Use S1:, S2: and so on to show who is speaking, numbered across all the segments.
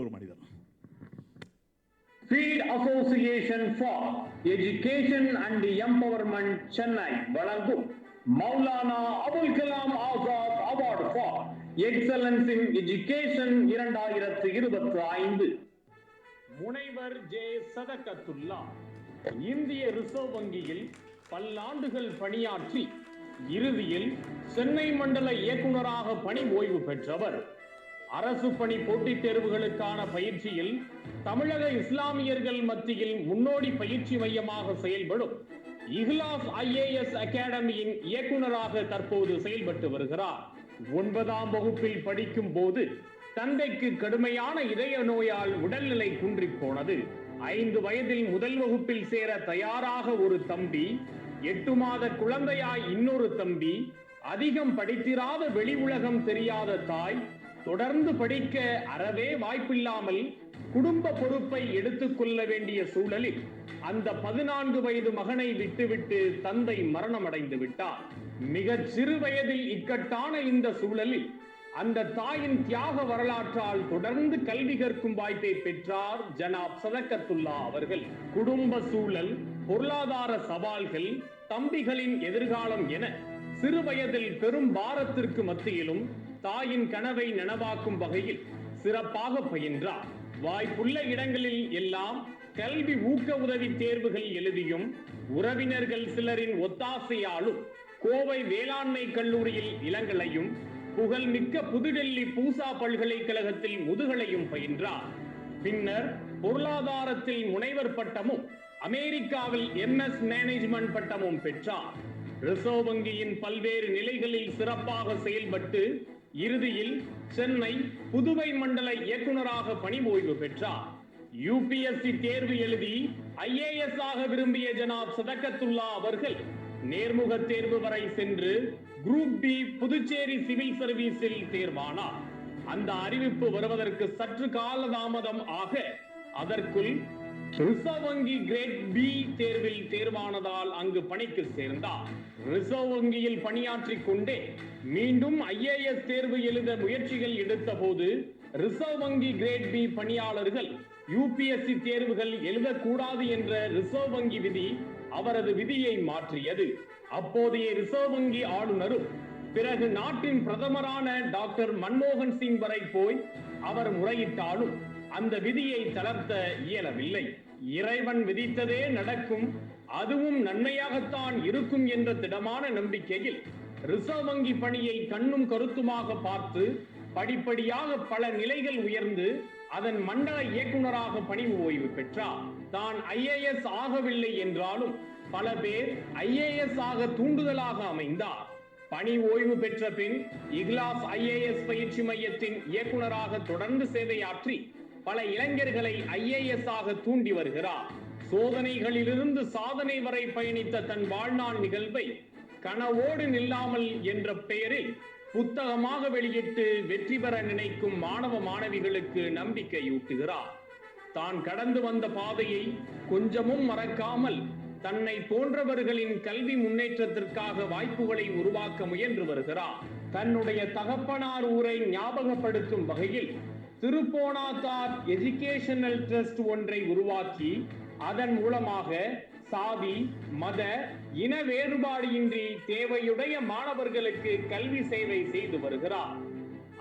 S1: ஒரு மனிதர்.
S2: Field Association for Education and Empowerment Chennai வழங்கும் Maulana Abul Kalam Azad award for excellence in education 2025. முனைவர் ஜே சதகத்துல்லா இந்திய ரிசர்வ் வங்கியில் பல்லாண்டுகள் பணியாற்றி இறுதியில் சென்னை மண்டல இயக்குநராக பணி ஓய்வு பெற்றவர். அரசு பணி போட்டித் தேர்வுகளுக்கான பயிற்சியில் தமிழக இஸ்லாமியர்கள் மத்தியில் முன்னோடி பயிற்சி மையமாக செயல்படும் இஹ்லாஸ் IAS அகாடமியின் இயக்குநராக தற்போது செயல்பட்டு வருகிறார். 9ஆம் வகுப்பில் படிக்கும் போது தந்தைக்கு கடுமையான இதய நோயால் உடல்நிலை குன்றி போனது. 5 வயதில் முதல் வகுப்பில் சேர தயாராக ஒரு தம்பி, 8 மாத குழந்தையாய் இன்னொரு தம்பி, அதிகம் படித்திராத வெளி உலகம் தெரியாத தாய், தொடர்ந்து படிக்க அறவே வாய்ப்பில்லாமல் குடும்ப பொறுப்பை எடுத்துக் கொள்ள வேண்டிய சூழலில் அந்த 14 வயது மகனை விட்டுவிட்டு தந்தை மரணமடைந்து விட்டார். மிகச் சிறு வயதில் இக்கட்டான இந்த சூழலில் அந்த தாயின் தியாக வரலாற்றால் தொடர்ந்து கல்வி கற்கும் வாய்ப்பை பெற்றார் ஜனாப் சதகத்துல்லா அவர்கள். குடும்ப சூழல், பொருளாதார சவால்கள், தம்பிகளின் எதிர்காலம் என சிறு வயதில் பெரும் பாரத்திற்கு மத்தியிலும் தாயின் கனவை நனவாக்கும் வகையில் சிறப்பாக பயின்றார். வாய்ப்புள்ள இடங்களில் எல்லாம் கல்வி ஊக்க உதவி தேர்வுகள் எழுதியும் உறவினர்கள் சிலரின் ஒத்தாசையாலும் கோவை வேளாண்மை கல்லூரியில் இளங்கலையும், புகழ்மிக்க புதுடெல்லி பூசா பல்கலைக்கழகத்தில் முதுகலையும் பயின்றார். பின்னர் பொருளாதாரத்தில் முனைவர் பட்டமும் அமெரிக்காவில் MS மேனேஜ்மெண்ட் பட்டமும் பெற்றார். ரிசர்வ் வங்கியின் பல்வேறு நிலைகளில் சிறப்பாக செயல்பட்டு இறுதியில் சென்னை புதுவை மண்டல இயக்குநராக பணி ஓய்வு பெற்றார். UPSC தேர்வு எழுதி IAS ஆக விரும்பிய ஜனாப் சதகத்துல்லா அவர்கள் நேர்முக தேர்வு வரை சென்று குரூப் B புதுச்சேரி சிவில் சர்வீஸில் தேர்வானார். அந்த அறிவிப்பு வருவதற்கு சற்று காலதாமதம் ஆக அதற்குள் ரிசர்வ் வங்கி கிரேட் B தேர்வில் தேர்வானதால் அங்கு பணிக்கு சேர்ந்தார். ரிசர்வ் வங்கியில் பணியாற்றிக் கொண்டே மீண்டும் IAS தேர்வு எழுத முயற்சிகள் எடுத்த போது ரிசர்வ் வங்கி கிரேட் B பணியாளர்கள் UPSC தேர்வுகள் எழுதக்கூடாது என்ற ரிசர்வ் வங்கி விதி அவரது விதியை மாற்றியது. அப்போதைய ரிசர்வ் வங்கி ஆளுநரும் பிறகு நாட்டின் பிரதமரான டாக்டர் மன்மோகன் சிங் வரை போய் அவர் முறையிட்டாலும் அந்த விதியை தளர்த்த இயலவில்லை. இறைவன் விதித்ததே நடக்கும், அதுவும் நன்மையாகத்தான் இருக்கும் என்ற திடமான நம்பிக்கையில் ரிசர்வ் வங்கி பணியை கண்ணும் கருத்துமாக பார்த்து படிப்படியாக பல நிலைகள் உயர்ந்து அதன் மண்டல இயக்குநராக பணி ஓய்வு பெற்றார். தான் IAS ஆகவில்லை என்றாலும் பல பேர் IAS ஆக தூண்டுதலாக அமைந்தார். பணி ஓய்வு பெற்ற பின் இஹ்லாஸ் IAS பயிற்சி மையத்தின் இயக்குநராக தொடர்ந்து சேவையாற்றி பல இளைஞர்களை IAS ஆக தூண்டி வருகிறார். சோதனைகளிலிருந்து சாதனை வரை பயணித்த தன் வாழ்நாள் நிகழ்வை கனவோடு நில்லாமல் என்ற பெயரில் புத்தகமாக வெளியிட்டு வெற்றி பெற நினைக்கும் மாணவ மாணவிகளுக்கு நம்பிக்கையூட்டுகிறார். தான் கடந்து வந்த பாதையை கொஞ்சமும் மறக்காமல் தன்னை போன்றவர்களின் கல்வி முன்னேற்றத்திற்காக வாய்ப்புகளை உருவாக்க முயன்று வருகிறார். தன்னுடைய தகப்பனார் ஊரை ஞாபகப்படுத்தும் வகையில் திருப்போனாத்தார் எஜுகேஷனல் ட்ரஸ்ட் ஒன்றை உருவாக்கி அதன் மூலமாக சாதி, மத, இன வேறுபாடு இன்றி தேவையுடைய மாணவர்களுக்கு கல்வி சேவை செய்து வருகிறார்.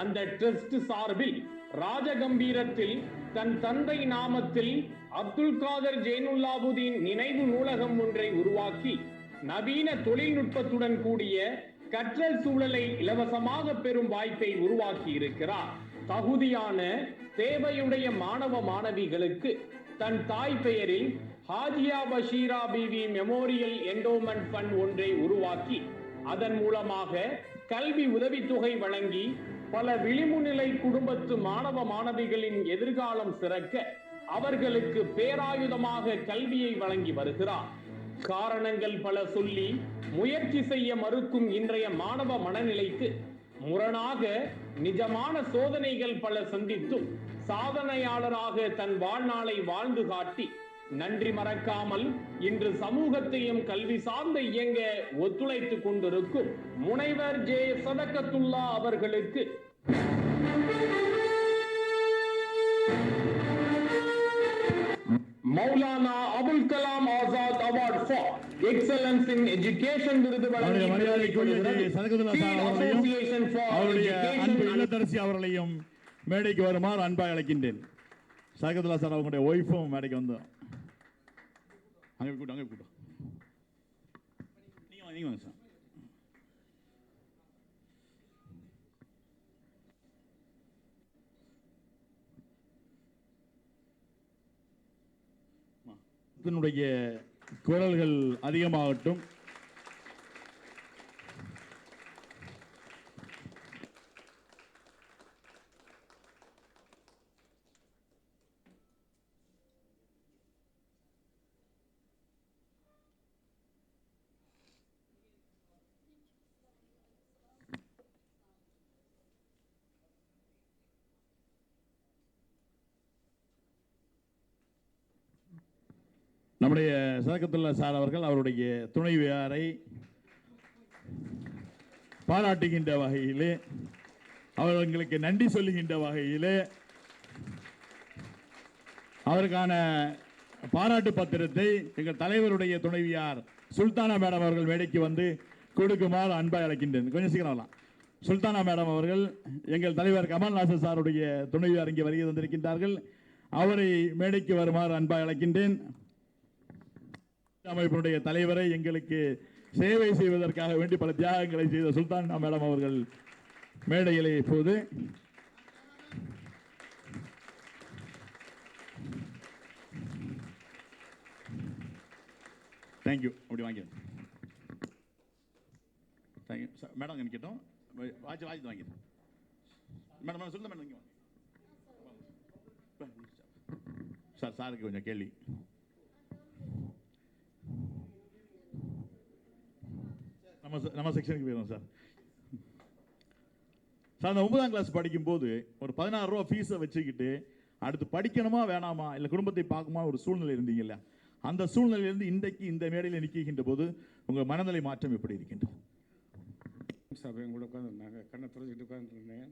S2: அந்த ட்ரஸ்ட் சார்பில் ராஜகம்பீரத்தில் தன் தந்தை நாமத்தில் அப்துல் காதர் ஜெயினுல்லாபுதீன் நினைவு நூலகம் ஒன்றை உருவாக்கி நவீன தொழில்நுட்பத்துடன் கூடிய கற்றல் சூழலை இலவசமாக பெறும் வாய்ப்பை உருவாக்கி இருக்கிறார். தகுதியான தேவையுடைய மாணவ மாணவிகளுக்கு தன் தாய் பெயரில் Hajiya Basheera Bivi memorial endowment fund ஒன்றை உருவாக்கி அதன் மூலமாக கல்வி உதவித்தொகை வழங்கி பல விளிம்புநிலை குடும்பத்து மாணவ மாணவிகளின் எதிர்காலம் சிறக்க அவர்களுக்கு பேராயுதமாக கல்வியை வழங்கி வருகிறார். காரணங்கள் பல சொல்லி முயற்சி செய்ய மறுக்கும் இன்றைய மாணவ மனநிலைக்கு முரணாக நிஜமான சோதனைகள் பல சந்தித்தும் சாதனையாளராக தன் வாழ்நாளை வாழ்ந்து காட்டி நன்றி மறக்காமல் இன்று சமூகத்தையும் கல்வி சார்ந்த இயங்க ஒத்துழைத்துக் கொண்டிருக்கும் முனைவர் ஜே சதகத்துல்லா அவர்களுக்கு Maulana Abul Kalam Azad award for excellence in education விருது
S1: அவர்களையும் மேடைக்கு வருமாறு அன்பாக அழைக்கின்றேன். சகதுல்லா சார் அவங்களுடைய ஒய்ஃபும் மேடைக்கு வந்து அங்கே கூட்டம் நீங்க வாங்க சார். இதனுடைய குரல்கள் அதிகமாகட்டும். நம்முடைய சதகத்துல்லா சார் அவர்கள் அவருடைய துணைவியாரை பாராட்டுகின்ற வகையிலே, அவர்களுக்கு நன்றி சொல்லுகின்ற வகையிலே அவருக்கான பாராட்டு பத்திரத்தை எங்கள் தலைவருடைய துணைவியார் சுல்தானா மேடம் அவர்கள் மேடைக்கு வந்து கொடுக்குமாறு அன்பாக அழைக்கின்றேன். கொஞ்சம் சீக்கிரம் வரலாம். சுல்தானா மேடம் அவர்கள் எங்கள் தலைவர் கமல்நாசர் சாருடைய துணைவியார் இங்கே வருகை தந்திருக்கின்றார்கள். அவரை மேடைக்கு வருமாறு அன்பாக அழைக்கின்றேன். அமைப்பினுடைய தலைவரை எங்களுக்கு சேவை செய்வதற்காக வேண்டி பல தியாகங்களை செய்த சுல்தானா மேடம் அவர்கள் மேடையிலே இப்போது தேங்க்யூ. அப்படி வாங்கி தேங்க்யூ மேடம். நினைக்கட்டும் வாட்சி வாங்கி மேடம் சொல்லுங்க மேடம். சார் சாருக்கு கொஞ்சம் கேள்வி. நம்ம செக்ஷனுக்கு போயிடும் சார். சார் அந்த 9ஆம் கிளாஸ் படிக்கும்போது ஒரு 16 ரூபா ஃபீஸை வச்சுக்கிட்டு அடுத்து படிக்கணுமா வேணாமா இல்லை குடும்பத்தை பார்க்குமா ஒரு சூழ்நிலை இருந்தீங்கல்ல, அந்த சூழ்நிலையிலிருந்து இன்றைக்கு இந்த மேடையில் நிற்கின்ற போது உங்கள் மனநிலை மாற்றம் எப்படி இருக்கின்றது?
S3: சபை கூட உட்காந்துருந்தாங்க, கண்ணை துறைச்சிட்டு உட்காந்துருந்தேன்.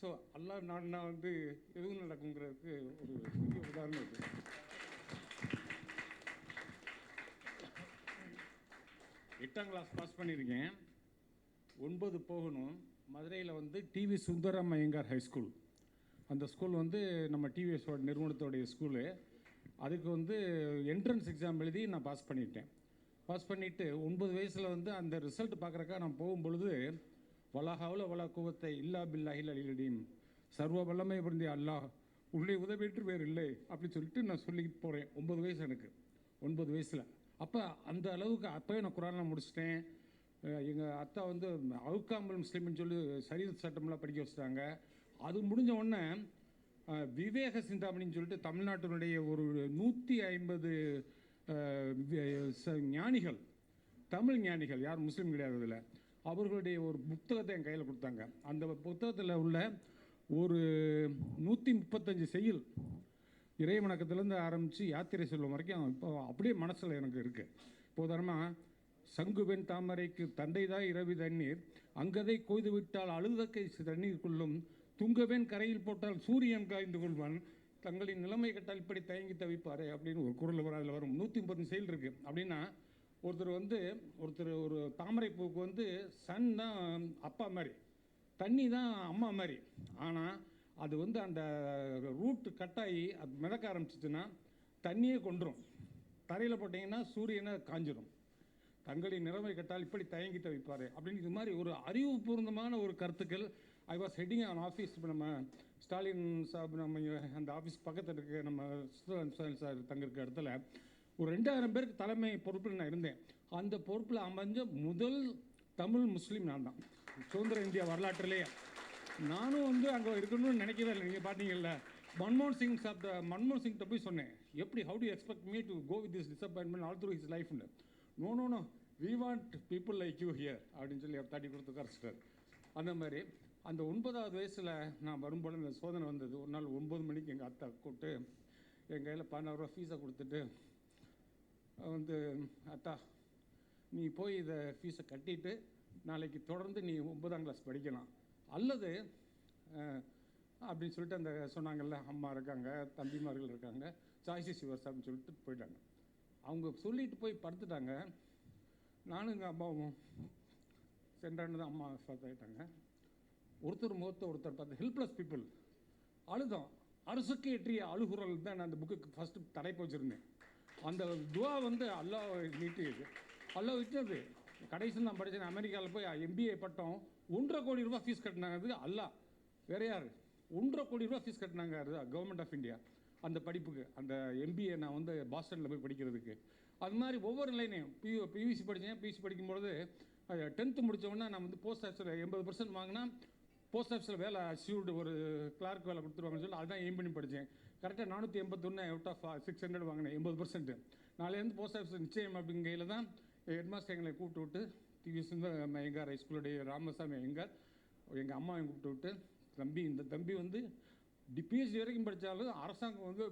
S3: ஸோ அல்லா நாடுனா வந்து எதுவும் நடக்குங்கிறதுக்கு ஒரு பெரிய உதாரணம் இருக்குது. 8ஆம் கிளாஸ் பாஸ் பண்ணியிருக்கேன். 9 போகணும். மதுரையில் வந்து டிவி சுந்தரம் ஐயங்கார் ஹைஸ்கூல், அந்த ஸ்கூல் வந்து நம்ம டிவிஎஸோட நிறுவனத்தோடைய ஸ்கூலு. அதுக்கு வந்து என்ட்ரன்ஸ் எக்ஸாம் எழுதி நான் பாஸ் பண்ணிட்டேன். பாஸ் பண்ணிவிட்டு 9 வயசில் வந்து அந்த ரிசல்ட் பார்க்குறக்கா நான் போகும்பொழுது வலஹவுல வலா குவத்தை இல்லா பில்லாஹில் அலிலடீம், சர்வ வல்லமை பொருந்திய அல்லாஹ் உள்ளே உதவிட்டு வேறு இல்லை அப்படின்னு சொல்லிட்டு நான் சொல்லிக்கிட்டு போகிறேன். 9 வயசு எனக்கு, 9 வயசில். அப்போ அந்த அளவுக்கு அப்போயே நான் குரான்லாம் முடிச்சிட்டேன். எங்கள் அத்தா வந்து அவுக்காமல் முஸ்லீம்னு சொல்லி சரீரத் சட்டம்லாம் படிக்க வச்சுட்டாங்க. அது முடிஞ்ச உடனே விவேக சிந்தாமணின்னு சொல்லிட்டு தமிழ்நாட்டினுடைய ஒரு 150 ஞானிகள், தமிழ் ஞானிகள், யார் முஸ்லீம் கிடையாது இதில், அவர்களுடைய ஒரு புத்தகத்தை என் கையில் கொடுத்தாங்க. அந்த புத்தகத்தில் உள்ள ஒரு 135 செய்யுள் இறை வணக்கத்திலேருந்து ஆரம்பித்து யாத்திரை செல்வம் வரைக்கும் இப்போ அப்படியே மனசில் எனக்கு இருக்குது. இப்போ உதாரணமாக சங்குவெண் தாமரைக்கு தண்டைதான் இரவி தண்ணீர், அங்கதை கொய்து விட்டால் அழுதக்கை தண்ணீர் கொள்ளும், துங்கவேன் கரையில் போட்டால் சூரியன் காய்ந்து கொள்வான், தங்களின் நிலைமை கட்டால் இப்படி தயங்கி தவிப்பாரே அப்படின்னு ஒரு குரல் வர அதில் வரும். 130 செயல் இருக்குது. அப்படின்னா ஒருத்தர் ஒரு தாமரை பூவுக்கு வந்து சன் தான் அப்பா மாதிரி, தண்ணி தான் அம்மா மாதிரி. ஆனால் அது வந்து அந்த ரூட்டு கட்டாகி அது மிதக்க ஆரம்பிச்சிச்சுன்னா தண்ணியே கொண்டுரும், தரையில் போட்டிங்கன்னா சூரியனை காஞ்சிரும். தங்களின் நிலைமை கட்டால் இப்படி தயங்கி தவிப்பார் அப்படின்னு இது மாதிரி ஒரு அறிவுபூர்வமான ஒரு கருத்துக்கள். I was heading on office. இப்போ நம்ம ஸ்டாலின் சாப் நம்ம அந்த ஆஃபீஸ் பக்கத்தில் இருக்க நம்ம சுதன் சார் தங்கிருக்க இடத்துல ஒரு 2000 பேருக்கு தலைமை பொறுப்பில் நான் இருந்தேன். அந்த பொறுப்பில் அமைஞ்ச முதல் தமிழ் முஸ்லீம் நான் தான் சுதந்திர இந்தியா வரலாற்றிலேயே. நானும் வந்து அங்கே இருக்கணும்னு நினைக்கவே இல்லை. நீங்கள் பார்த்தீங்கல்ல, மன்மோகன் சிங்கிட்ட போய் சொன்னேன், எப்படி how to expect me to go with this disappointment all through his லைஃப்னு. No we want people like you here அப்படின்னு சொல்லி தட்டி கொடுத்து கரைச்சிட்டார். அந்த மாதிரி அந்த 9வது வயசில் நான் வரும்போது இந்த சோதனை வந்தது. ஒரு நாள் 9 மணிக்கு எங்கள் அத்தா கூப்பிட்டு என் கையில் 16 ரூபா ஃபீஸை கொடுத்துட்டு வந்து, அத்தா நீ போய் இதை ஃபீஸை கட்டிட்டு நாளைக்கு தொடர்ந்து நீ 9ஆம் கிளாஸ் படிக்கலாம், அல்லது அப்படின்னு சொல்லிட்டு அந்த சொன்னாங்கல்ல, அம்மா இருக்காங்க, தம்பிமார்கள் இருக்காங்க, சாய்ஸஸ் யுவர்ஸ் அப்படின்னு சொல்லிட்டு போயிட்டாங்க. அவங்க சொல்லிட்டு போய் படுத்துட்டாங்க. நானும் எங்கள் அம்மாவும் சென்றாண்டு தான் அம்மா ஆயிட்டாங்க. ஒருத்தர் முகத்தை ஒருத்தர் பார்த்து ஹெல்ப்லெஸ் பீப்புள் அழுதோம். அரசுக்கு ஏற்றிய அழுகுரல் தான் நான் அந்த புக்கு ஃபஸ்ட்டு தலைப்பு வச்சுருந்தேன். அந்த துவா வந்து அல்லாஹ் நீட்டு அல்லாஹ் விட்டது. கடைசி நான் படித்தேன், அமெரிக்காவில் போய் MBA பட்டம் 1.5 கோடி ரூபா ஃபீஸ் கட்டினாங்க. அல்லாஹ் வேற யார்? 1.5 கோடி ரூபா ஃபீஸ் கட்டினாங்க கவர்மெண்ட் ஆஃப் இந்தியா அந்த படிப்புக்கு. அந்த MBA நான் வந்து பாஸ்டனில் போய் படிக்கிறதுக்கு. அது மாதிரி ஒவ்வொரு லைனையும் பியூசி படித்தேன். பியூசி படிக்கும்பொழுது 10th முடித்தோடனே நான் வந்து போஸ்ட் ஆஃபீஸில் 80% வாங்கினா போஸ்ட் ஆஃபீஸில் வேலை அச்சீவ்டு, ஒரு கிளார்க் வேலை கொடுத்துருவாங்கன்னு சொல்லி அதுதான் எய்ம் பண்ணி படித்தேன். கரெக்டாக 481 அவுட் ஆஃப் 600 வாங்கினேன், 80%. நாளையிலேருந்து போஸ்ட் ஆஃபீஸ் நிச்சயம் அப்படிங்கையில் தான் ஹெட்மாஸ்டர் எங்களை கூப்பிட்டு விட்டு டிவிஎஸ் எங்கார் ஹைஸ்கூலுடைய ராமசாமி எங்கார் எங்கள் அம்மாவை கூப்பிட்டு விட்டு, தம்பி இந்த தம்பி வந்து PhD வரைக்கும் படித்தாலும் அரசாங்கம் வந்து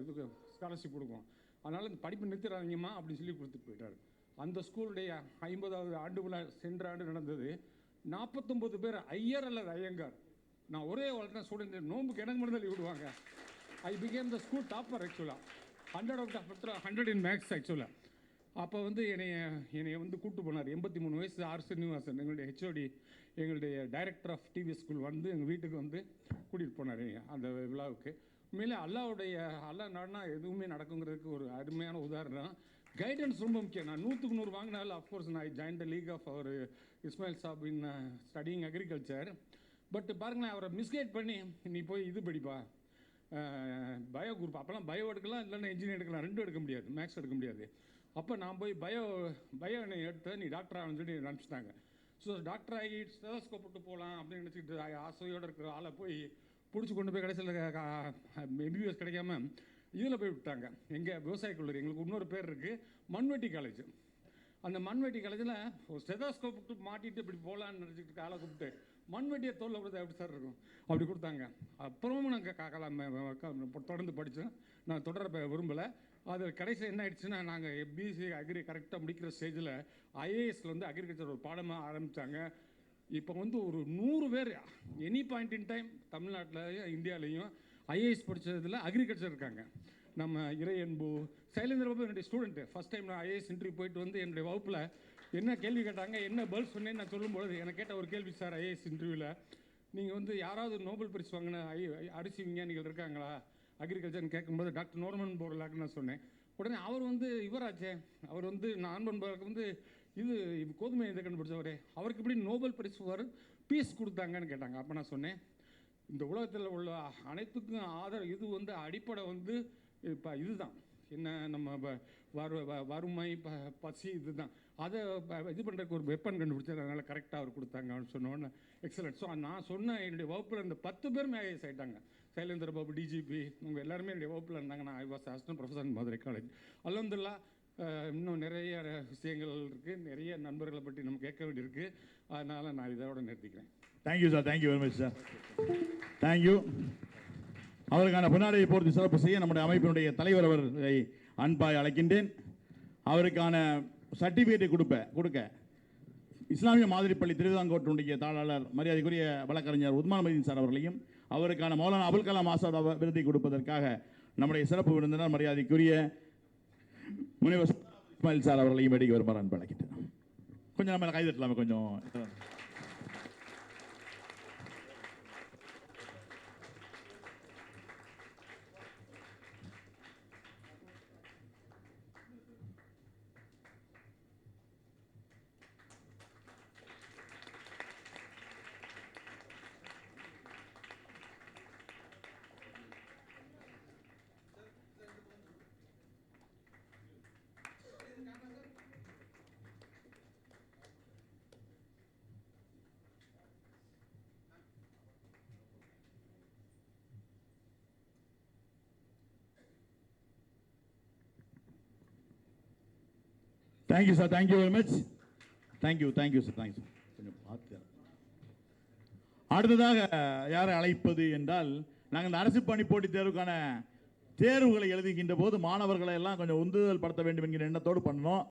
S3: இதுக்கு ஸ்காலர்ஷிப் கொடுக்கும், அதனால் இந்த படிப்பு நிறுத்திடாதீங்கம்மா அப்படின்னு சொல்லி கொடுத்துட்டு போயிட்டார். அந்த ஸ்கூலுடைய 50வது ஆண்டு விழா சென்ற ஆண்டு நடந்தது. 49 பேர் ஐயர் அல்லது ஐயங்கார். நான் ஒரே வளர்த்த ஸ்டூடெண்ட், நோம்புக்கு எனக்கு மட்டும் தான் லீவ் விடுவாங்க. I became the school topper ஆக்சுவலாக, 100 இன் மேக்ஸ் ஆக்சுவலாக. அப்போ வந்து என்னை வந்து கூப்பிட்டு போனார். 83 வயசு ஆர் சீனிவாசன் எங்களுடைய HOD, எங்களுடைய டைரக்டர் ஆஃப் டிவி ஸ்கூல் வந்து எங்கள் வீட்டுக்கு வந்து கூட்டிகிட்டு போனார் அந்த விழாவுக்கு. உண்மையிலே அல்லாஹ் நாடுனா எதுவுமே நடக்குங்கிறதுக்கு ஒரு அருமையான உதாரணம். கைடன்ஸ் ரொம்ப முக்கியம். நான் 100க்கு 100 வாங்கினாலும் அஃப்கோர்ஸ் நான் join the league of our Ismail Saab in studying agriculture. But பாருங்களேன், அவரை மிஸ்கைட் பண்ணி நீ போய் இது படிப்பா பயோ குரூப். அப்போல்லாம் பயோ எடுக்கலாம், இல்லைன்னா இன்ஜினியர் எடுக்கலாம், 2 எடுக்க முடியாது, மேக்ஸ் எடுக்க முடியாது. அப்போ நான் போய் பயோ எடுத்த நீ டாக்டர் ஆகணும்னு சொல்லி நினச்சிட்டாங்க. ஸோ டாக்டர் ஆகி ஸ்டெதஸ்கோப் போட்டு போகலாம் அப்படின்னு நினச்சிக்கிட்டு ஆசையோடு இருக்கிற ஆளை போய் பிடிச்சி கொண்டு போய் கடைசியில் MBBS கிடைக்காம இதில் போய் விட்டாங்க. எங்கள் விவசாய கல்லூரி, எங்களுக்கு இன்னொரு பேர் இருக்குது, மண்வெட்டி காலேஜ். அந்த மண்வெட்டி காலேஜில் ஒரு ஸ்டெதஸ்கோப் விட்டு மாட்டிட்டு இப்படி போகலான்னு நினச்சிக்கிட்டு ஆளை கூப்பிட்டு மண்வெட்டியை தோல்ல கொடுத்தா எப்படி சார் இருக்கும் அப்படி கொடுத்தாங்க. அப்புறமும் நாங்கள் தொடர்ந்து படித்தோம். நான் தொடர விரும்பலை. அது கடைசியில் என்ன ஆயிடுச்சுன்னா, நாங்கள் BSc அக்ரி கரெக்டாக முடிக்கிற ஸ்டேஜில் IASல வந்து அக்ரிகல்ச்சர் ஒரு பாடமாக ஆரம்பித்தாங்க. இப்போ வந்து ஒரு 100 பேர் எனி பாயிண்ட் இன் டைம் தமிழ்நாட்டிலையும் இந்தியாவிலையும் IAS படித்ததில் அக்ரிகல்ச்சர் இருக்காங்க. நம்ம இறையன்பு, சைலேந்திர பாபு என்னுடைய ஸ்டூடெண்ட்டு. ஃபஸ்ட் டைம் நான் IAS இன்டர்வியூ போயிட்டு வந்து என்னுடைய வகுப்பில் என்ன கேள்வி கேட்டாங்க, என்ன பதில் சொன்னேன்னு நான் சொல்லும்பொழுது எனக்கு கேட்ட ஒரு கேள்வி, சார் IAS இன்டர்வியூவில் நீங்கள் வந்து யாராவது நோபல் பரிசு வாங்கின அரிசி விஞ்ஞானிகள் இருக்காங்களா அக்ரிகல்ச்சர்னு கேட்கும்போது டாக்டர் நார்மன் போர்லாக்னு நான் சொன்னேன். உடனே அவர் வந்து இவராச்சே, அவர் வந்து நார்மன் போர்லாக் வந்து இது கோதுமை இதை கண்டுபிடிச்சவரே, அவருக்கு எப்படி நோபல் பரிசு வரும் பீஸ் கொடுத்தாங்கன்னு கேட்டாங்க. அப்போ நான் சொன்னேன், இந்த உலகத்தில் உள்ள அனைத்துக்கும் ஆதரவு இது வந்து அடிப்படை வந்து இப்போ இதுதான் என்ன, நம்ம வறுமை பசி இதுதான், அதை இது பண்ணுறதுக்கு ஒரு வெப்பன் கண்டுபிடிச்சார், அதனால் கரெக்டாக அவர் கொடுத்தாங்க அப்படின்னு சொன்னோன்னு எக்ஸலண்ட். ஸோ நான் சொன்ன என்னுடைய வகுப்பில் இந்த 10 பேருமே IAS ஆகிட்டாங்க. சைலேந்திர பாபு, DGP, இவங்க எல்லாருமே என்னுடைய வகுப்பில் இருந்தாங்க. நான் I was assistant professor Madurai college. அல்ஹம்துலில்லாஹ் இன்னும் நிறைய விஷயங்கள் இருக்குது, நிறைய நண்பர்களை பற்றி நம்ம கேட்க வேண்டியிருக்கு. அதனால் நான் இதோட நிறுத்திக்கிறேன்.
S1: Thank you sir, thank you very much sir, thank you. அவருக்கான பொன்னாடையை போர்த்தி சிறப்பு செய்ய நம்முடைய அமைப்பினுடைய தலைவர் அவர்களை அன்பாய் அழைக்கின்றேன். அவருக்கான சர்டிஃபிகேட்டை கொடுக்க இஸ்லாமிய மாதிரி பள்ளி திருவிதாங்கோட்டினுடைய தாளாளர் மரியாதைக்குரிய வழக்கறிஞர் உத்மான் மதீன் சார் அவர்களையும், அவருக்கான மௌலானா அபுல் கலாம் ஆசாத் விருதை கொடுப்பதற்காக நம்முடைய சிறப்பு விருந்தினர் மரியாதைக்குரிய முனைவர் இஸ்மாயில் சார் அவர்களையும் வேடிக்கை வருமாறு அன்பு அழைக்கின்றேன். கொஞ்சம் நம்ம கைதட்டலாமே கொஞ்சம். Thank you sir, thank you very much, thank you sir, thank you. கொஞ்சம் பார்த்து. அடுத்ததாக யாரை அழைப்பது என்றால், நாங்கள் இந்த அரசு பணி போட்டித் தேர்வுக்கான தேர்வுகளை எழுதுகின்ற போது மாணவர்களை எல்லாம் கொஞ்சம் உந்துதல் படுத்த வேண்டும் என்கிற எண்ணத்தோடு பண்ணோம்.